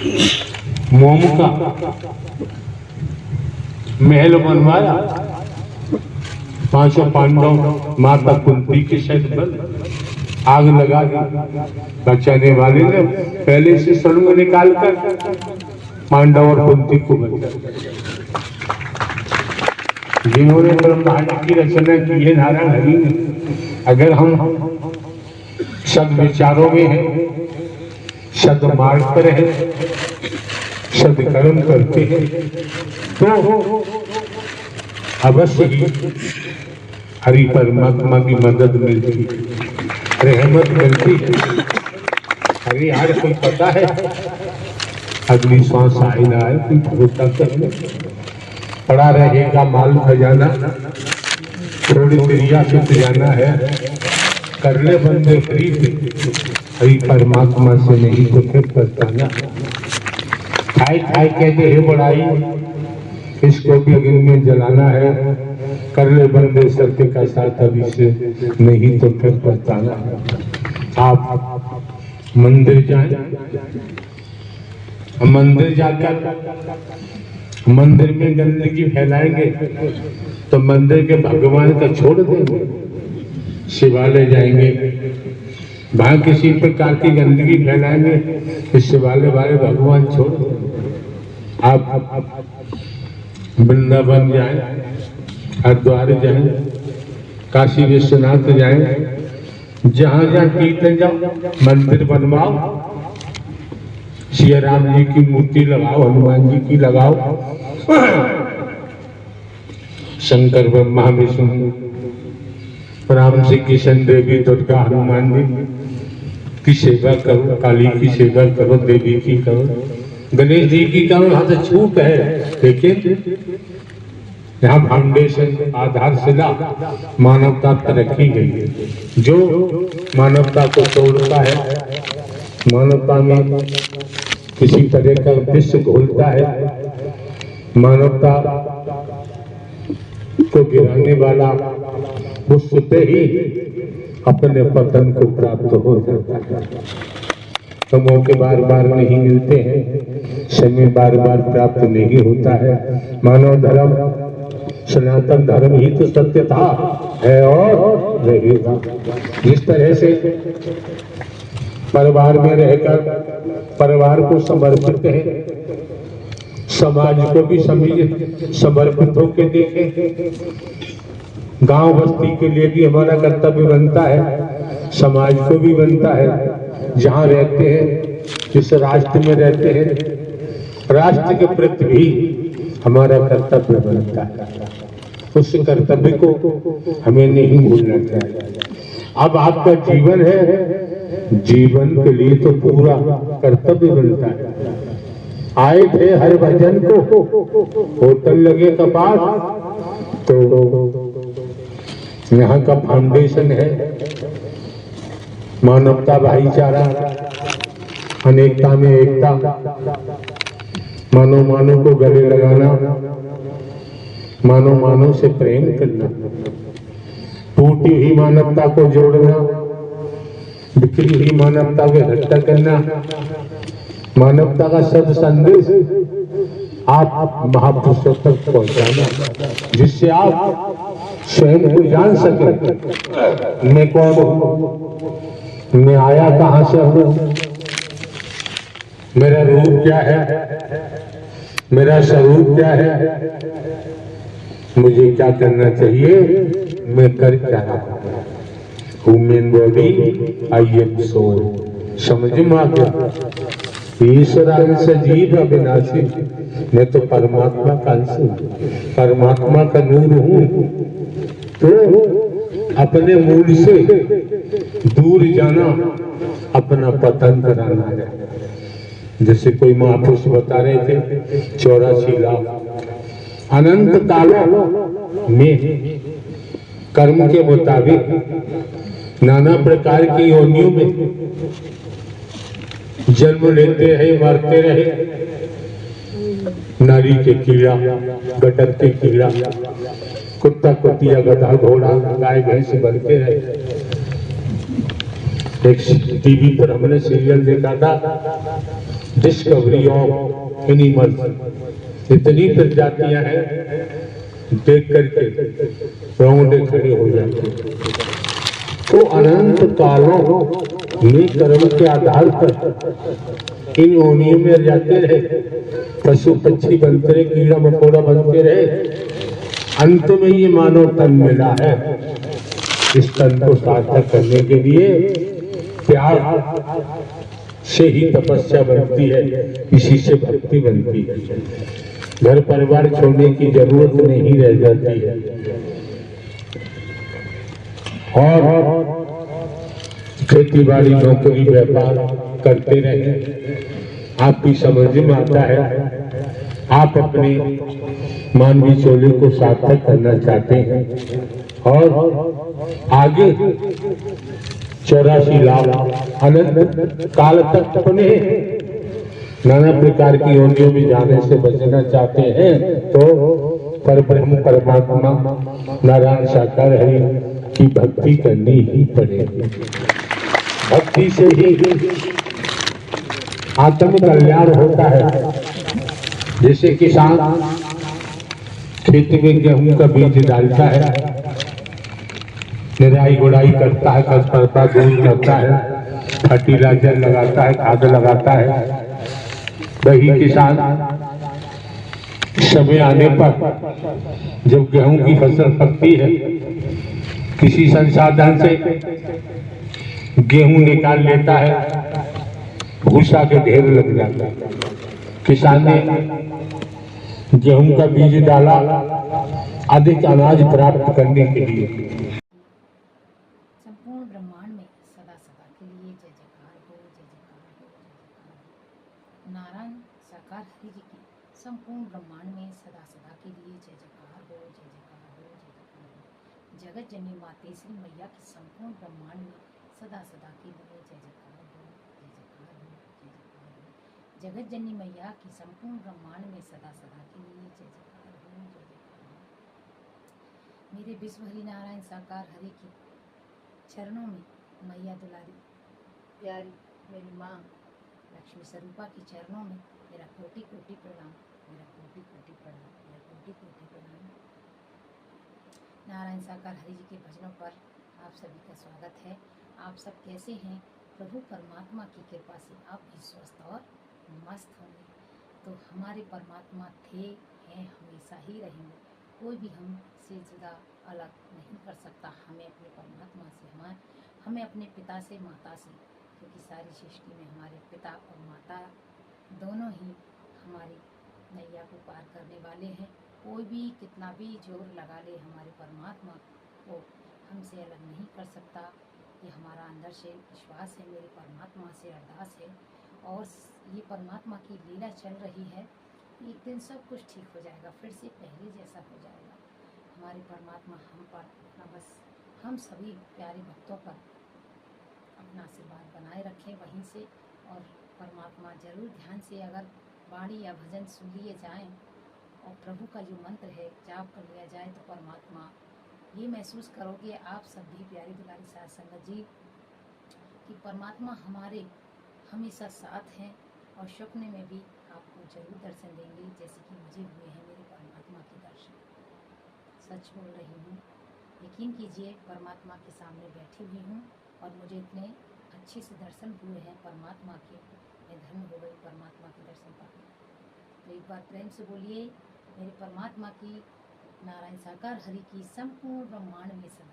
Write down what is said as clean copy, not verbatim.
मोम का महल बनवाया, पांचों पांडव माता कुंती के साथ बन आग लगा दी। बचाने वाले ने पहले से सुरंग निकाल कर पांडव और कुंती को बचाया। जिन्होंने ब्रह्मांड की रचना की है नारायण हरि ने, अगर हम सद विचारों में हैं, सद मार्ग पर हैं, सदकर्म करते हैं, तो अवश्य ही हरि परमात्मा की मदद मिलती, रहमत मिलती है। अरे यार कोई पता है अगली सांस आए ना आए, कोई भरोसा करने पड़ा रहेगा माल खजाना, थोड़ी क्रिया से जाना है, कर ले बंदे फ्री से, हरि परमात्मा से नहीं तो फिर पछताना। खाए खाए कहते है बड़ाई, इसको भी अग्नि में जलाना है, कर ले बंदे सत्य का साथ अभी से, नहीं तो फिर पछताना। आप मंदिर जाएं, मंदिर जाकर मंदिर में गंदगी फैलाएंगे तो मंदिर के भगवान का छोड़ देंगे। शिवालय जाएंगे, वहां किसी प्रकार की गंदगी फैलाएंगे तो शिवालय वाले भगवान छोड़ देंगे। आप वृंदावन जाएं, हरिद्वार जाएं, काशी विश्वनाथ जाएं, जहां जहां कीर्तन जाओ, मंदिर बनवाओ, श्री राम जी की मूर्ति लगाओ, हनुमान जी की लगाओ, शंकर ब्रह्मा विष्णु राम जी किशन देवी दुर्गा हनुमान जी की सेवा करो, काली की सेवा करो, देवी की करो, गणेश जी की करो। यहाँ तो छूट है, लेकिन यहाँ फाउंडेशन आधारशिला मानवता पर रखी गई है। जो मानवता को तोड़ता है, मानवता में किसी तरह का विष घोलता है, मानवता को गिराने वाला उससे ही अपने पतन को प्राप्त हो जाता है। तो मौके बार बार नहीं मिलते हैं, समय बार बार प्राप्त नहीं होता है। मानव धर्म सनातन धर्म ही तो सत्य था, है और रहेगा। जिस तरह से परिवार में रहकर परिवार को समर्पित है, समाज को भी समर्पित होकर देखें। गांव बस्ती के लिए भी हमारा कर्तव्य बनता है, समाज को भी बनता है। जहां रहते हैं, जिस राष्ट्र में रहते हैं, राष्ट्र के प्रति भी हमारा कर्तव्य बनता है। उस कर्तव्य को हमें नहीं भूलना चाहिए। अब आपका जीवन है, जीवन के लिए तो पूरा कर्तव्य बनता है। आए थे हर भजन को, होटल लगे कपाट, तो यहाँ का फाउंडेशन है मानवता, भाईचारा, अनेकता में एकता, मानव मानव को गले लगाना, मानव मानव से प्रेम करना, टूटी हुई मानवता को जोड़ना, बिखरी हुई मानवता को इकट्ठा करना, मानवता का सद संदेश आप महापुरुषों तक पहुंचाना, जिससे आप स्वयं को जान सके मैं कौन हूं, मैं आया कहां से हूं, मेरा रूप क्या है, मेरा स्वरूप क्या है, मुझे क्या करना चाहिए, मैं कर क्या रहा हूं। Human body I am soul, समझ में आ गया। ईश्वर सजीव अविनाशी, मैं तो परमात्मा का अंश हूं, परमात्मा का नूर हूं। तो अपने मूल से दूर जाना अपना पतन कराना है। जैसे कोई महापुरुष बता रहे थे, 84 लाख अनंत कालों में कर्म के मुताबिक नाना प्रकार की योनियों में जन्म लेते रहे, मरते रहे, नारी के कीड़ा, गटर के कीड़ा, कुत्ता कुतिया, गधा घोड़ा, गाय भैंस बनते रहे। एक टीवी पर हमने सीरियल देखा था, डिस्कवरी ऑफ एनिमल्स। इतनी प्रजातियां हैं, देख करके रोंगटे खड़े हो जाते हैं। तो अनंत कालों में कर्म के आधार पर इन योनियों में जाते रहे, पशु पक्षी बनते रहे, कीड़ा मकोड़ा बनते रहे, अंत में ये मानव तन मिला है। इस तन को सार्थक करने के लिए प्यार से ही तपस्या बनती है, इसी से भक्ति बनती है। घर परिवार छोड़ने की जरूरत नहीं रह जाती है। और खेती बाड़ी नौकरी व्यापार करते रहे, आपकी समझ में आता है आप अपने मानवीय चोले को सार्थक करना चाहते हैं और आगे 84 लाख अनंत काल तक अपने नाना प्रकार की योनियों में जाने से बचना चाहते हैं, तो परब्रह्म परमात्मा नारायण साकार हरि की भक्ति करनी ही पड़ेगी। भक्ति से ही आत्म कल्याण होता है। जैसे किसान खेत में गेहूं का बीज डालता है, निराई गुड़ाई करता है, कस परता दूर करता है, फर्टिलाइजर लगाता है, खाद लगाता है। वही किसान समय आने पर जब गेहूं की फसल पकती है, किसी संसाधन से गेहूं निकाल लेता है, भूसा के ढेर लग जाता है। किसान ने गेहूं का बीज डाला अधिक अनाज प्राप्त करने के लिए। संपूर्ण ब्रह्मांड में सदा सदा के लिए जय जयकार हो, जय जयकार हो, जय जयकार हो। नारायण साकार हरि जी की संपूर्ण ब्रह्मांड में सदा सदा के लिए जय जयकार हो, जय जयकार हो, जय जयकार हो। जगत जननी मातेश्वरी मैया की संपूर्ण ब्रह्मांड में सदा सदा के लिए जय जयकार हो, जय जयकार हो, जय जयकार हो। जगत जननी मैया की संपूर्ण ब्रह्मांड में सदा सदा के लिए जय जयकार हो, जय जयकार हो। मेरे विश्व हरि नारायण साकार हरि की चरणों में मैया दुलारी प्यारी मेरी माँ लक्ष्मी स्वरूपा की चरणों में मेरा कोटि कोटि प्रणाम, मेरा कोटि कोटि प्रणाम, मेरा कोटि कोटि प्रणाम। नारायण साकार हरि जी के भजनों पर आप सभी का स्वागत है। आप सब कैसे हैं? प्रभु परमात्मा की कृपा से आप भी स्वस्थ और मस्त होंगे। तो हमारे परमात्मा थे, हैं, हमेशा ही रहेंगे। कोई भी हमसे जुदा अलग नहीं कर सकता हमें अपने परमात्मा से, हमें अपने पिता से, माता से, क्योंकि सारी सृष्टि में हमारे पिता और माता दोनों ही हमारी नैया को पार करने वाले हैं। कोई भी कितना भी जोर लगा ले हमारे परमात्मा को हमसे अलग नहीं कर सकता। ये हमारा अंदर से विश्वास है, मेरे परमात्मा से अरदास है और ये परमात्मा की लीला चल रही है। एक दिन सब कुछ ठीक हो जाएगा, फिर से पहले जैसा हो जाएगा। हमारे परमात्मा हम पर अपना बस हम सभी प्यारे भक्तों पर अपना आशीर्वाद बनाए रखें वहीं से। और परमात्मा जरूर ध्यान से अगर वाणी या भजन सुन लिए जाएं और प्रभु का जो मंत्र है जाप कर लिया जाए, तो परमात्मा ये महसूस करोगे आप सभी प्यारी दुलारी साथ संगत जी कि परमात्मा हमारे हमेशा साथ हैं और स्वप्न में भी आपको जरूर दर्शन देंगे, जैसे कि मुझे हुए हैं मेरे परमात्मा के दर्शन। सच बोल रही हूँ, यकीन कीजिए परमात्मा के सामने बैठी हुई हूँ और मुझे इतने अच्छे से दर्शन हुए हैं परमात्मा के। मैं धन्य हो गई परमात्मा के दर्शन पाकर। तो एक बार प्रेम से बोलिए, मेरे परमात्मा की, नारायण साकार हरि की संपूर्ण ब्रह्मांड में सदा